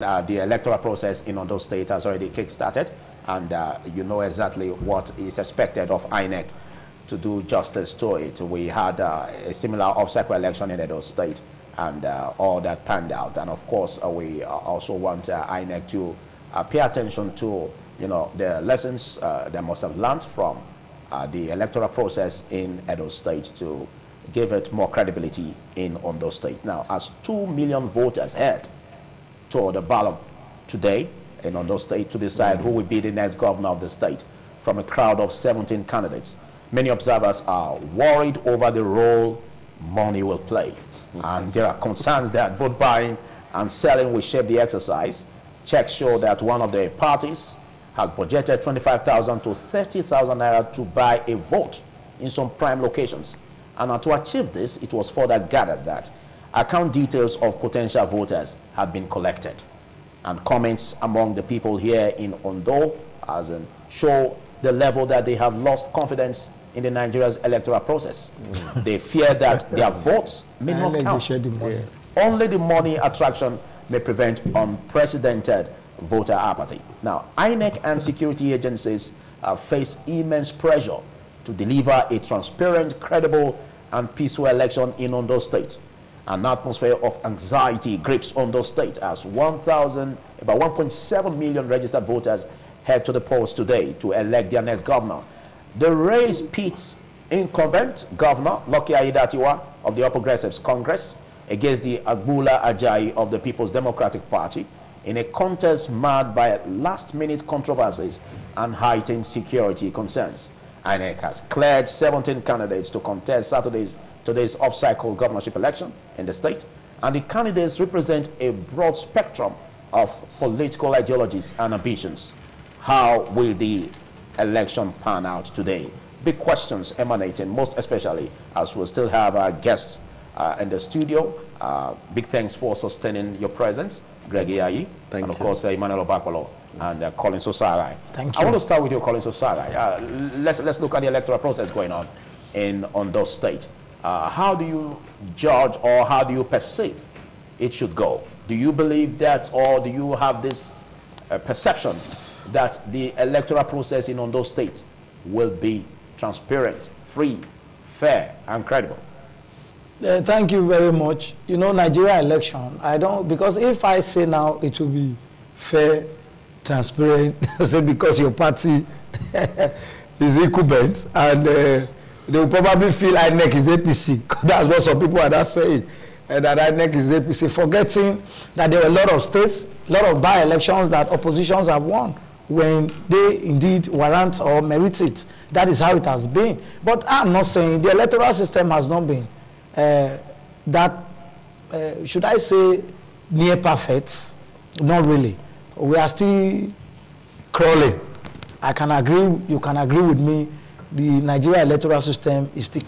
The electoral process in Ondo State has already kick-started, and you know exactly what is expected of INEC to do justice to it. We had a similar off-cycle election in Ondo State, and all that panned out. And of course, we also want INEC to pay attention to, the lessons they must have learned from the electoral process in Edo State to give it more credibility in Ondo State. Now, as 2 million voters head to the ballot today in Ondo State to decide who will be the next governor of the state from a crowd of 17 candidates, many observers are worried over the role money will play. And there are concerns that vote buying and selling will shape the exercise. Checks show that one of the parties had budgeted 25,000 to 30,000 naira to buy a vote in some prime locations. And to achieve this, it was further gathered that account details of potential voters have been collected. And comments among the people here in Ondo show the level that they have lost confidence in the Nigeria's electoral process. They fear that their votes may not count. Only the money attraction may prevent unprecedented voter apathy. Now, INEC and security agencies face immense pressure to deliver a transparent, credible, and peaceful election in Ondo State. An atmosphere of anxiety grips Ondo State as about 1.7 million registered voters head to the polls today to elect their next governor. The race pits incumbent governor Lucky Aiyedatiwa of the All Progressives Congress against the Agboola Ajayi of the People's Democratic Party in a contest marred by last-minute controversies and heightened security concerns. INEC has cleared 17 candidates to contest today's off-cycle governorship election in the state, and the candidates represent a broad spectrum of political ideologies and ambitions. How will the election pan out today? Big questions emanating, most especially as we still have our guests in the studio. Big thanks for sustaining your presence, Greg Iyayi, and of course Emmanuel Obakolo and Collins Osarai. Thank you. I want to start with you, Collins Osarai. Let's look at the electoral process going on in Ondo State. How do you judge, or how do you perceive it should go? Do you believe that, or do you have this perception that the electoral process in Ondo State will be transparent, free, fair, and credible? Thank you very much. Nigeria election, because if I say now it will be fair, transparent, say because your party is incumbent, and they will probably feel INEC is APC. That's what some people are not saying, and that INEC is APC, forgetting that there were a lot of states, a lot of by-elections that oppositions have won when they indeed warrant or merit it. That is how it has been. But I'm not saying the electoral system has not been should I say, near perfect? Not really. We are still crawling. I can agree, you can agree with me, the Nigeria electoral system is still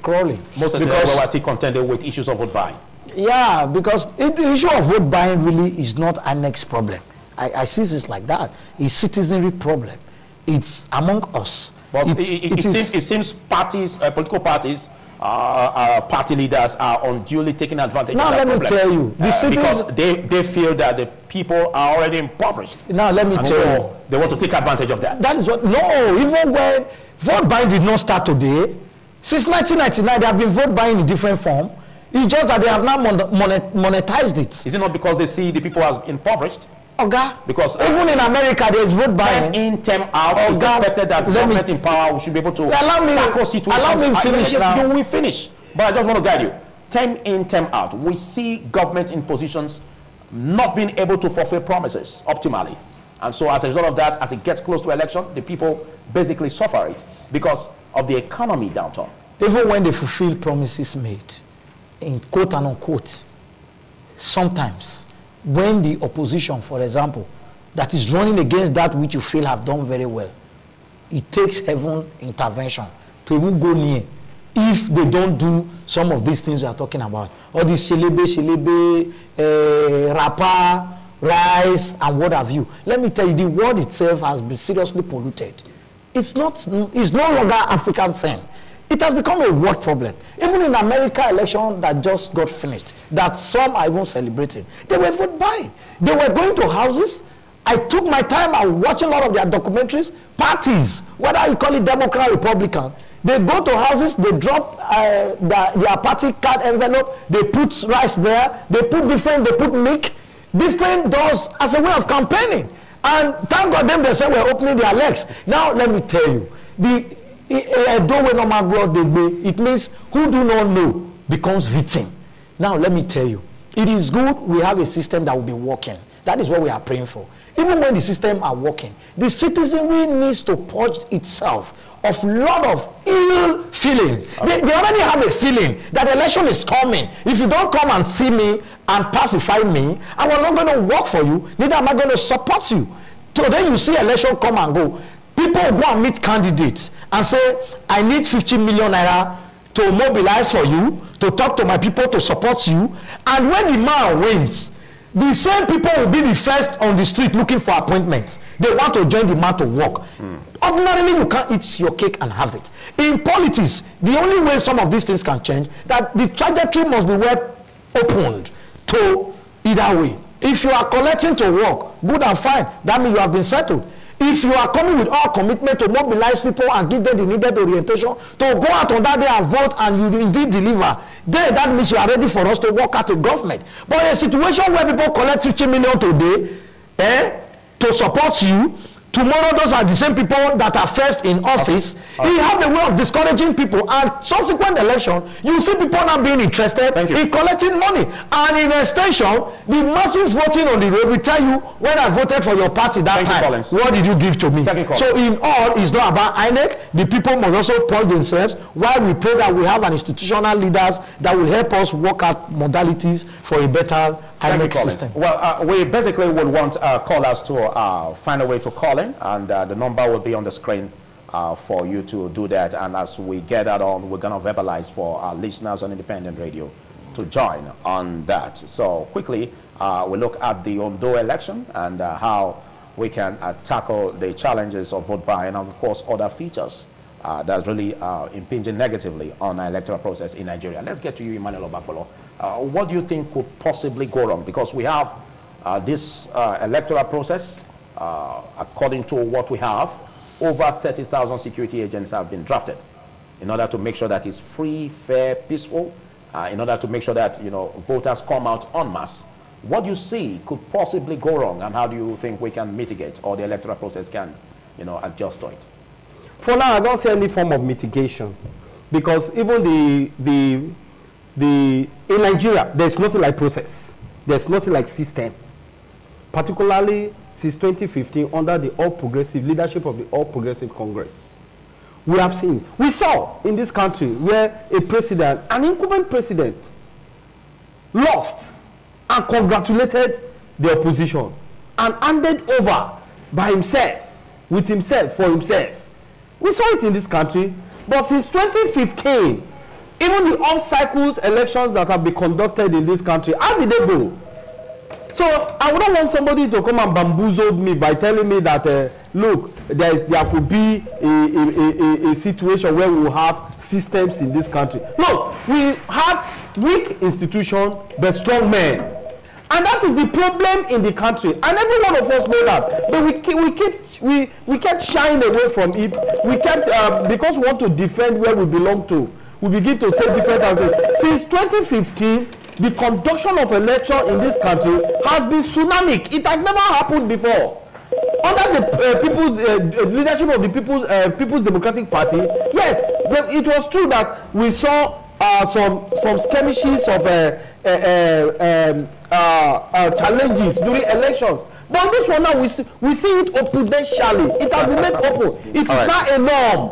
crawling. Most of the people are still contending with issues of vote buying. Yeah, because the issue of vote buying really is not an next problem. I see this like that. It's citizenry problem. It's among us. But it seems parties, political parties, party leaders are unduly taking advantage of that problem. Now let me tell you, because they feel that the people are already impoverished. Now let me tell you, they want to take advantage of that. That is what. No, even when vote buying did not start today, since 1999 they have been vote buying in different form. It's just that they have now monetized it. Is it not because they see the people as impoverished? Okay. Because even in America there is vote buying. Term in, term out. It's expected that government in power should be able to tackle situations. Allow me to finish now. You will finish. But I just want to guide you. Term in, term out. We see government in positions not being able to fulfill promises optimally. And so as a result of that, as it gets close to election, the people basically suffer it because of the economy downturn. Even when they fulfill promises made, in quote and unquote, sometimes when the opposition, for example, that is running against that which you feel have done very well, it takes heaven intervention to even go near if they don't do some of these things we are talking about. All these shelebe, rapa, rice, and what have you. Let me tell you, the world itself has been seriously polluted. It's no longer an African thing. It has become a world problem. Even in America election that just got finished, that some are even celebrating, they were vote buying. They were going to houses. I took my time and watched a lot of their documentaries. Parties, whether you call it Democrat, Republican, they go to houses, they drop their party card envelope, they put rice there, they put milk, different doors as a way of campaigning. And thank God them, they say we're opening their legs. Now let me tell you, it means who do not know becomes victim. Now let me tell you, it is good we have a system that will be working. That is what we are praying for. Even when the system are working, the citizenry needs to purge itself of a lot of ill feelings. They already have a feeling that the election is coming. If you don't come and see me and pacify me, I am not going to work for you, neither am I going to support you. So then you see election come and go. People go and meet candidates and say, I need 50 million naira to mobilize for you, to talk to my people, to support you. And when the man wins, the same people will be the first on the street looking for appointments. They want to join the man to work. Ordinarily, you can't eat your cake and have it. In politics, the only way some of these things can change, that the trajectory must be well opened to either way. If you are collecting to work, good and fine, that means you have been settled. If you are coming with all commitment to mobilize people and give them the needed orientation, to go out on that day and vote and you indeed deliver, then that means you are ready for us to work at a government. But in a situation where people collect 50 million today, to support you, tomorrow those are the same people that are first in office. You have a way of discouraging people, and subsequent election, you see people not being interested in collecting money. And in a station, the masses voting on the road will tell you, when I voted for your party that time, what did you give to me? So in all, it's not about INEC. The people must also purge themselves, while we pray that we have an institutional leaders that will help us work out modalities for a better INEC system. Well, we basically would want callers to find a way to call in, and the number will be on the screen for you to do that. And as we get that on, we're going to verbalize for our listeners on independent radio to join on that. So quickly, we look at the ONDO election and how we can tackle the challenges of vote buying and, of course, other features that's really impinging negatively on the electoral process in Nigeria. Let's get to you, Emmanuel Obakolo. What do you think could possibly go wrong? Because we have this electoral process, according to what we have, over 30,000 security agents have been drafted in order to make sure that it's free, fair, peaceful, in order to make sure that, you know, voters come out en masse. What do you see could possibly go wrong, and how do you think we can mitigate, or the electoral process can, you know, adjust to it? For now, I don't see any form of mitigation, because even in Nigeria, there's nothing like process. There's nothing like system. Particularly since 2015, under the leadership of the All Progressive Congress. We saw in this country where a president, an incumbent president, lost and congratulated the opposition and handed over by himself, with himself, for himself. We saw it in this country, but since 2015, even the off-cycles elections that have been conducted in this country, how did they go? So I wouldn't want somebody to come and bamboozle me by telling me that, look, there could be a situation where we will have systems in this country. No, we have weak institutions but strong men. And that is the problem in the country. And every one of us know that. But we kept shying away from it. We kept, because we want to defend where we belong to, we begin to say different things. Since 2015, the conduction of election in this country has been tsunamic. It has never happened before. Under the leadership of the People's Democratic Party, yes, it was true that we saw some skirmishes of challenges during elections. But this one now, we see it operationally. It has been made open. It is now a norm.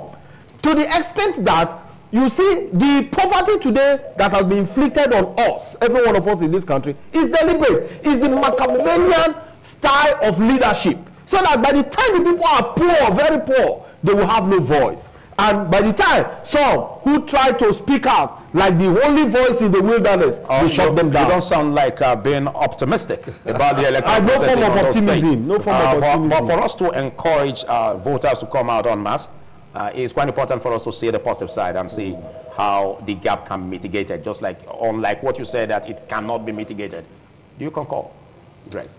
To the extent that you see, the poverty today that has been inflicted on us, every one of us in this country, is deliberate. It's the Machiavellian style of leadership. So that by the time the people are poor, very poor, they will have no voice. And by the time some who try to speak out, like the only voice in the wilderness, we shut them down. You don't sound like being optimistic about the electoral process. No form of optimism. No form of optimism. But for us to encourage voters to come out en masse, it's quite important for us to see the positive side and see how the gap can be mitigated, just like, unlike what you said, that it cannot be mitigated. Do you concur, Greg?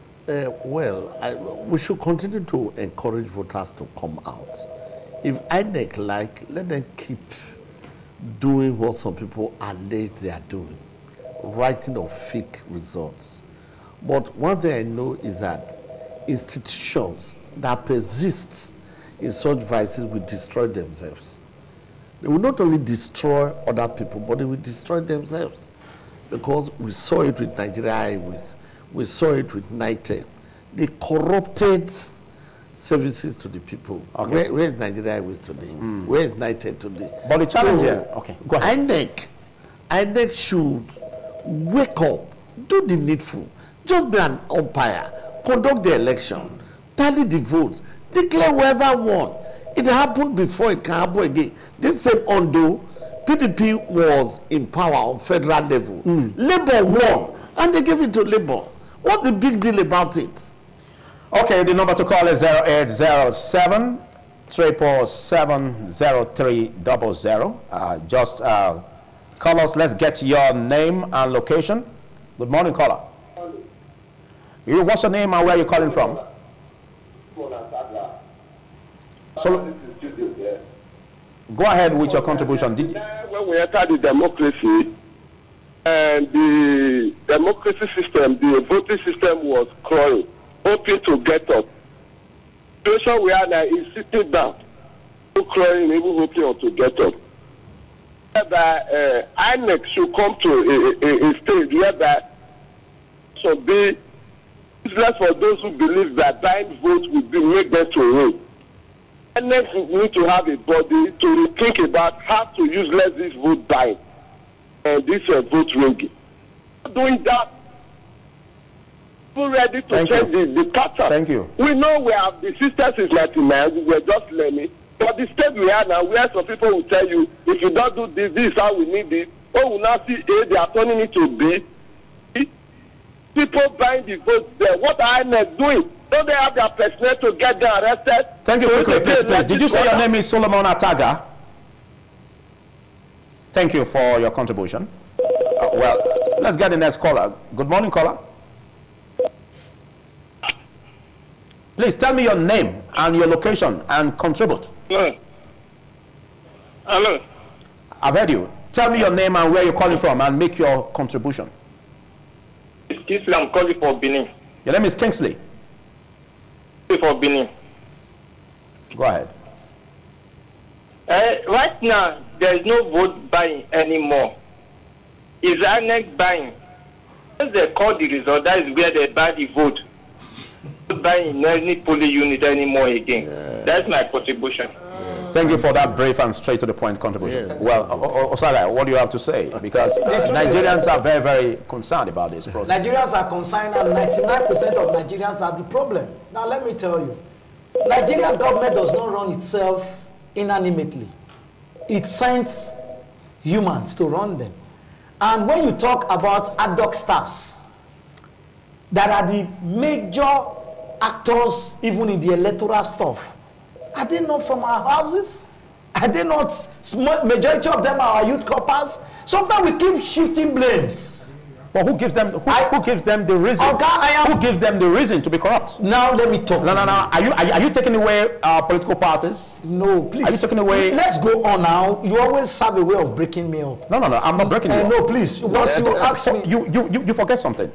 We should continue to encourage voters to come out. If INEC let them keep doing what some people allege they are doing, writing of fake results. But one thing I know is that institutions that persist in such vices will destroy themselves. They will not only destroy other people, but they will destroy themselves. Because we saw it with Nigeria Highways, we saw it with NITEC. They corrupted services to the people. Okay. Where is Nigeria Highways today? Where is NITEC today? But the challenge here, okay, go ahead. INEC should wake up, do the needful, just be an umpire, conduct the election, tally the votes, declare whoever won. It happened before, it can happen again. This same ONDO, PDP was in power on federal level. Labour won, and they gave it to Labour. What's the big deal about it? Okay, the number to call is 0807 7770300. Just call us. Let's get your name and location. Good morning, caller. What's your name and where are you calling from? So, go ahead with your contribution. When we entered the democracy, and the democracy system, the voting system was crawling, hoping to get up. The situation we are now is sitting down, crawling, even hoping to get up. That INEC should come to a stage where that should be useless for those who believe that buying votes will make them to win. INEC need to have a body to think about how to utilize this vote buying and this vote rigging. Doing that, we're ready to change the pattern. Thank you. We know we have the system since 1999, we're just learning. But the state we are now, where some people will tell you, if you don't do this, this is how we need it. Oh, we now see A, they are turning it to B. People buying the votes there. What are INEC doing? Don't they have their personnel to get them arrested? Thank you quickly, please. Did you say your name is Solomon Ataga? Thank you for your contribution. Well, let's get the next caller. Good morning, caller. Please tell me your name and your location and contribute. Hello. Hello. I've heard you. Tell me your name and where you're calling from and make your contribution. It's Kingsley. I'm calling for Benin. Your name is Kingsley. For Benin. Go ahead. Right now, there is no vote buying anymore. It's INEC buying. Once they call the result, that is where they buy the vote. Not buying in any polling unit anymore again. That's my contribution. Thank you for that brave and straight to the point contribution. Well, Osala, what do you have to say? Because Nigerians are very, very concerned about this process. Nigerians are concerned, and 99% of Nigerians are the problem. Now, let me tell you, Nigerian government does not run itself inanimmately. It sends humans to run them. And when you talk about ad hoc staffs that are the major actors even in the electoral stuff, are they not from our houses? Are they not? Majority of them are our youth corpers. Sometimes we keep shifting blames. But who gives them? Who gives them the reason? Who gives them the reason to be corrupt? Now let me talk. No. Are you taking away our political parties? No, please. Are you taking away? Let's go on now. You always have a way of breaking me up. No. I'm not breaking you up. No, please. But you ask me. You forget something.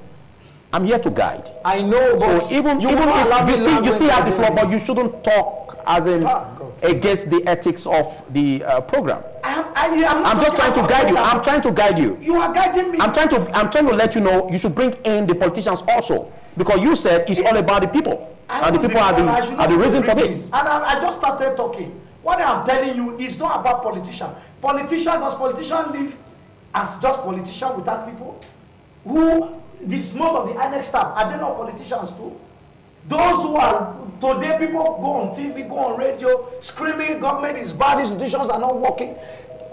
I'm here to guide. I know, but so even if you still have the floor, but you shouldn't talk as in against the ethics of the program. I'm just trying to guide you. I'm trying to guide you. You are guiding me. I'm trying to let you know you should bring in the politicians also, because you said it's all about the people, and the people are the reason for this. And I just started talking. What I'm telling you is not about politicians. Does politicians live as just politicians without people? Most of the INEC staff, are they not politicians too? Those who are, today people go on TV, go on radio, screaming government is bad, institutions are not working.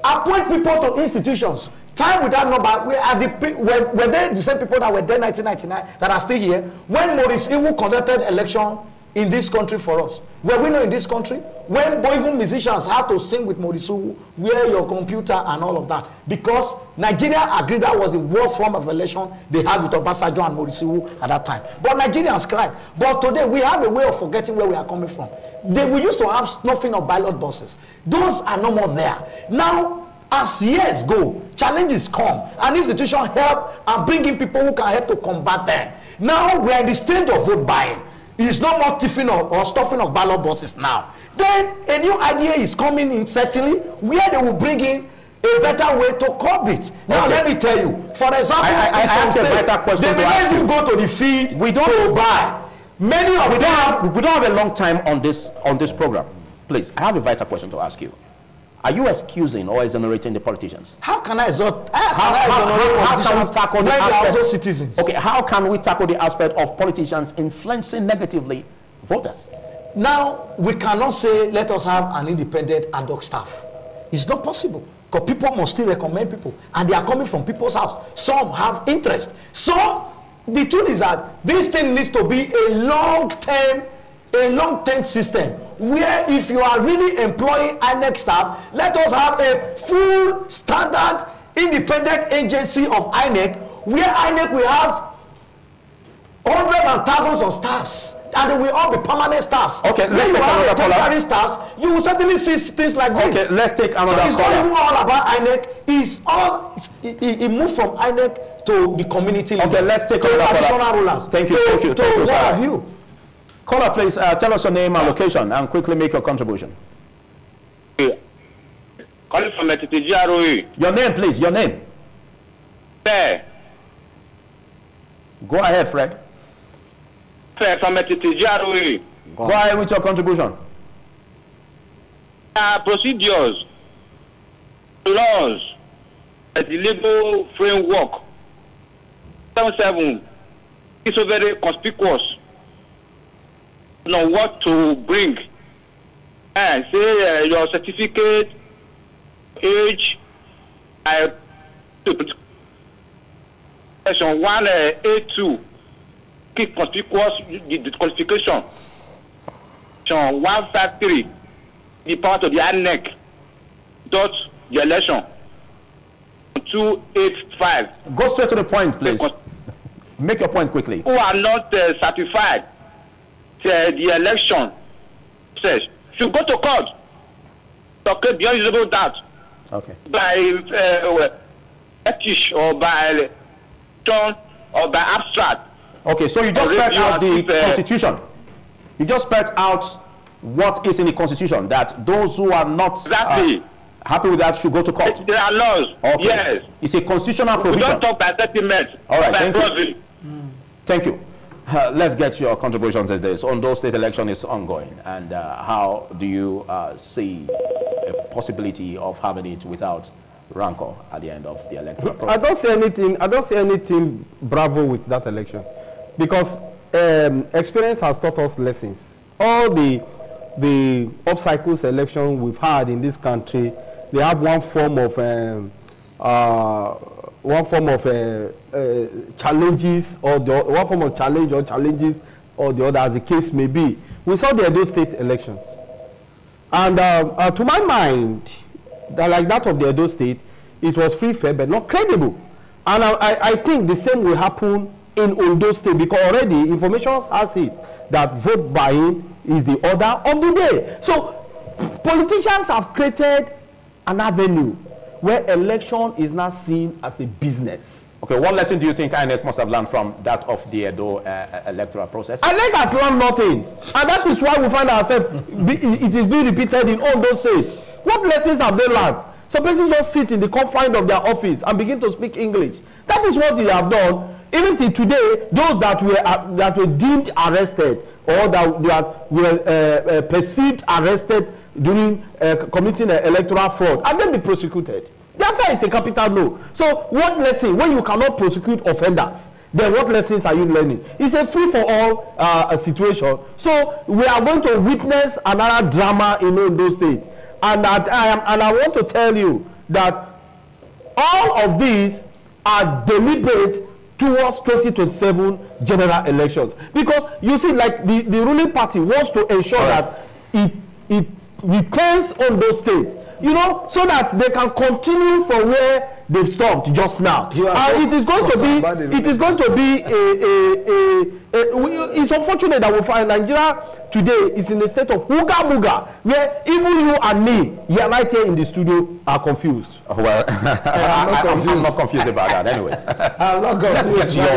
Appoint people to institutions. Time without number, were they the same people that were there in 1999 that are still here? When Maurice Iwu conducted election in this country for us? Were we not in this country? When even musicians have to sing with Morisuwu, wear your computer and all of that. Because Nigeria agreed that was the worst form of election they had with Obasanjo and Morisuwu at that time. But Nigerians cried. But today we have a way of forgetting where we are coming from. We used to have snuffing of ballot boxes. Those are no more there. Now, as years go, challenges come, and institutions help and bring in people who can help to combat them. Now we are in the stage of vote buying. It's no more tiffin or stuffing of ballot boxes now. Then a new idea is coming in, certainly, where they will bring in a better way to curb it. Now, let me tell you, for example, I asked a better question to ask you. Go to the field, we don't buy. Many of them. We don't have a long time on this program. Please, I have a vital question to ask you. Are you excusing or exonerating the politicians? How can I exonerate politicians tackle the aspect also citizens? Okay, how can we tackle the aspect of politicians influencing negatively voters? Now, we cannot say, let us have an independent ad hoc staff. It's not possible. Because people must still recommend people. And they are coming from people's house. Some have interest. Some, the truth is that this thing needs to be a long-term system, where if you are really employing INEC staff, let us have a full standard independent agency of INEC, where INEC will have hundreds and thousands of staffs, and they will all be permanent staffs. Okay, let's take another temporary staffs. You will certainly see things like this. Okay, let's take another caller. So it's not even all about INEC. It moves from INEC to the community. Okay, let's take another traditional rulers. Thank you. Thank you. Caller, please tell us your name and location and quickly make your contribution. Calling from GROE. Your name, please. Your name. Fair. Go ahead, Fred. Fair from GROE. Go ahead with your contribution. Procedures, laws, the legal framework. 7 is so very conspicuous. Know what to bring, and say your certificate, age, section 1A2, keep conspicuous the qualification. Section 153, the part of the INEC, dot the election. 285. Go straight to the point, please. Make your point quickly. Who are not certified. The election says should go to court. Okay, beyond reasonable doubt. Okay. By fetish or by election or by abstract. Okay, so you just spelled out the Constitution. You just spelled out what is in the Constitution, that those who are not happy with that should go to court. There are laws. Okay. Yes. It's a constitutional provision. We don't talk by settlement. All right. Thank you. Thank you. Let's get your contribution to this. ONDO state election is ongoing, and how do you see a possibility of having it without rancor at the end of the electoral process? I don't see anything bravo with that election, because experience has taught us lessons. All the off-cycles election we've had in this country, they have one form of challenges, or one form of challenge or challenges, or the other, as the case may be. We saw the Edo State elections, and to my mind, like that of the Edo State, it was free, fair, but not credible. And I think the same will happen in Ondo State, because already information has it that vote buying is the order of the day. So politicians have created an avenue where election is now seen as a business. Okay, what lesson do you think INEC must have learned from that of the Edo electoral process? INEC has learned nothing, and that is why we find ourselves, it is being repeated in Ondo State. What lessons have they learned? So persons just sit in the confines of their office and begin to speak English. That is what they have done. Even till today, those that were deemed arrested, or that were perceived arrested during committing electoral fraud, and then be prosecuted. The answer is a capital no. So what lesson, when you cannot prosecute offenders, then what lessons are you learning? It's a free-for-all situation. So we are going to witness another drama in Ondo State. And I want to tell you that all of these are deliberate towards 2027 general elections. Because you see, like the ruling party wants to ensure that it retains Ondo State, you know, so that they can continue from where they've stopped just now. And it is going to be it's unfortunate that we find Nigeria today is in a state of huga muga, where even you and me, here right here in the studio, are confused. Well, I'm not confused about that anyways. I'm not confused. Let's get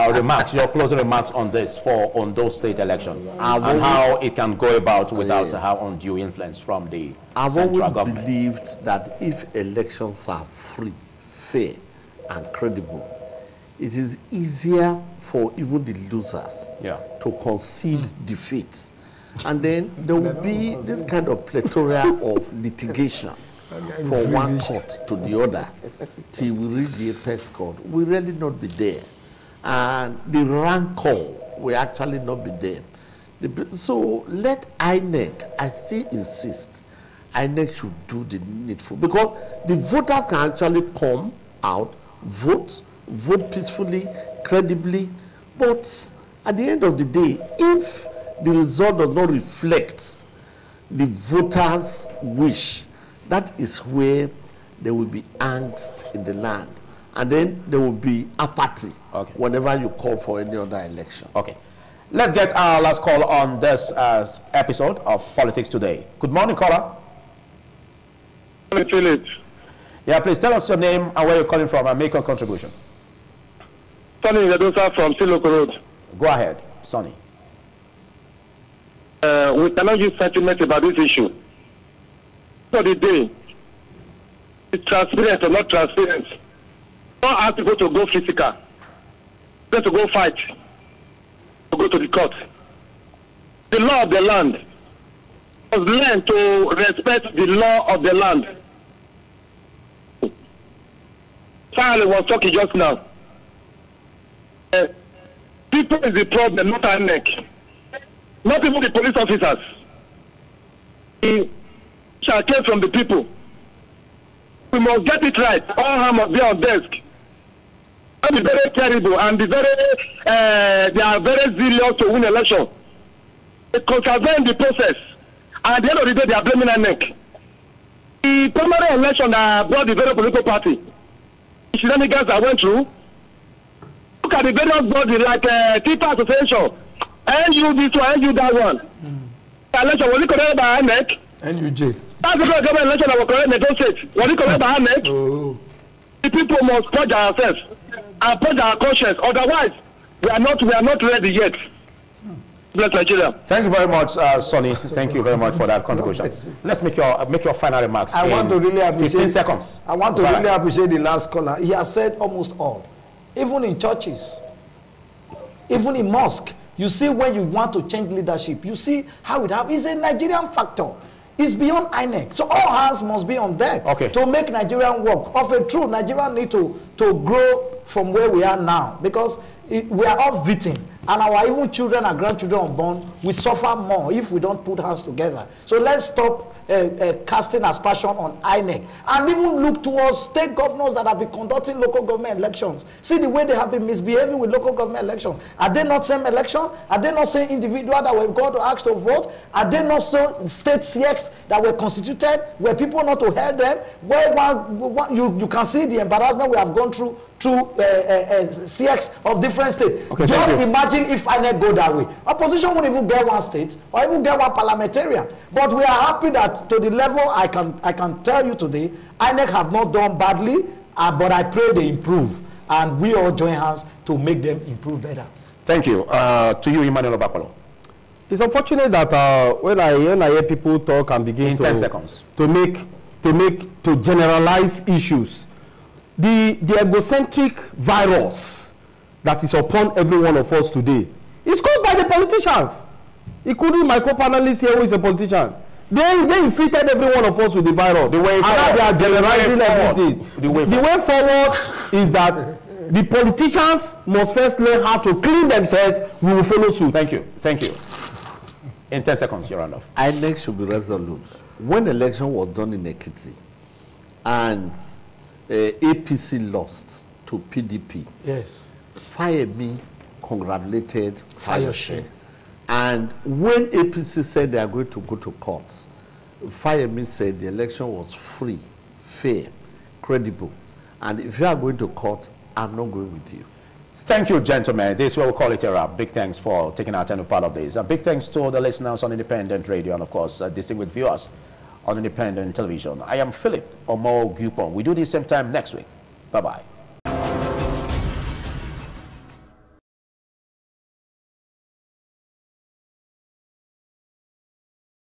your remarks, your closing remarks on this for Ondo State election and how it can go about without how undue influence from the central government. I've always believed that if elections are free, fair, and credible, it is easier for even the losers to concede defeat. And then there will be this kind of plethora of litigation from one court to the other till we reach the apex court. We'll really not be there. And the rancor will actually not be there. So let INEC, I still insist, INEC should do the needful. Because the voters can actually come out, vote peacefully, credibly. But at the end of the day, if the result does not reflect the voters' wish, that is where there will be angst in the land. And then there will be apathy whenever you call for any other election. Okay. Let's get our last call on this episode of Politics Today. Good morning, caller. Philip. Yeah, please tell us your name and where you're calling from and make your contribution. Sonny Yadosa from Siloko Road. Go ahead, Sonny. We cannot use sentiment about this issue. For the day, it's transparent or not transparent. Don't ask people to go physical. Then to go fight. To go to the court. The law of the land must learn to respect the law of the land. Charlie was talking just now. People is the problem, not our neck. Not even the police officers. It shall came from the people. We must get it right. All hands must be on desk. That is very terrible, and they are very zealous to win election. They contravene the process, and at the end of the day, they are blaming our neck. The primary election that brought the very political party, the shenanigans that went through. Look at the various bodies like People Association, NU this one, NU that one. The election was it corrected by INEC? NUJ. That's the government election that was corrected in the state. Was it corrected by INEC? Oh. The people must purge ourselves and purge our conscience. Otherwise, we are not ready yet. Bless Nigeria. Thank you very much, Sonny. Thank you very much for that contribution. Let's make your final remarks. I want to really appreciate 15 seconds. I want to really appreciate the last caller. He has said almost all. Even in churches, even in mosque, you see when you want to change leadership, you see how it happens. It's a Nigerian factor. It's beyond INEC. So all hands must be on deck to make Nigerian work. Of a truth, Nigeria need to grow from where we are now, because we are all victims. And our even children and grandchildren unborn, we suffer more if we don't put hands together. So let's stop casting aspersion on INEC and even look towards state governors that have been conducting local government elections. See the way they have been misbehaving with local government elections. Are they not same election? Are they not same individual that were going to ask to vote? Are they not so state CX that were constituted where people not to hear them? Where you can see the embarrassment we have gone through CX of different states. Just imagine if INEC go that way. Opposition won't even get one state or even get one parliamentarian. But we are happy that to the level I can tell you today, INEC have not done badly, but I pray they improve. And we all join hands to make them improve better. Thank you. To you, Emmanuel Obakolo. It's unfortunate that when I hear people talk and begin 10 seconds. to generalize issues, the egocentric virus that is upon every one of us today is caused by the politicians. Including my co-panelist here who is a politician. They infected every one of us with the virus. The way forward, and now they are generalizing everything. The way forward is that the politicians must first learn how to clean themselves. We will follow suit. Thank you. Thank you. In 10 seconds, you're on off. INEC should be resolute. When election was done in Ekiti and APC lost to PDP, yes, Fayemi congratulated Fayose. And when APC said they are going to go to courts, Fayemi said the election was free, fair, credible. And if you are going to court, I'm not going with you. Thank you, gentlemen. This will call it a wrap. Big thanks for taking our time to part of this. Big thanks to the listeners on Independent Radio and, of course, distinguished viewers on Independent Television. I am Philip Omo Gupon. We do this same time next week. Bye-bye.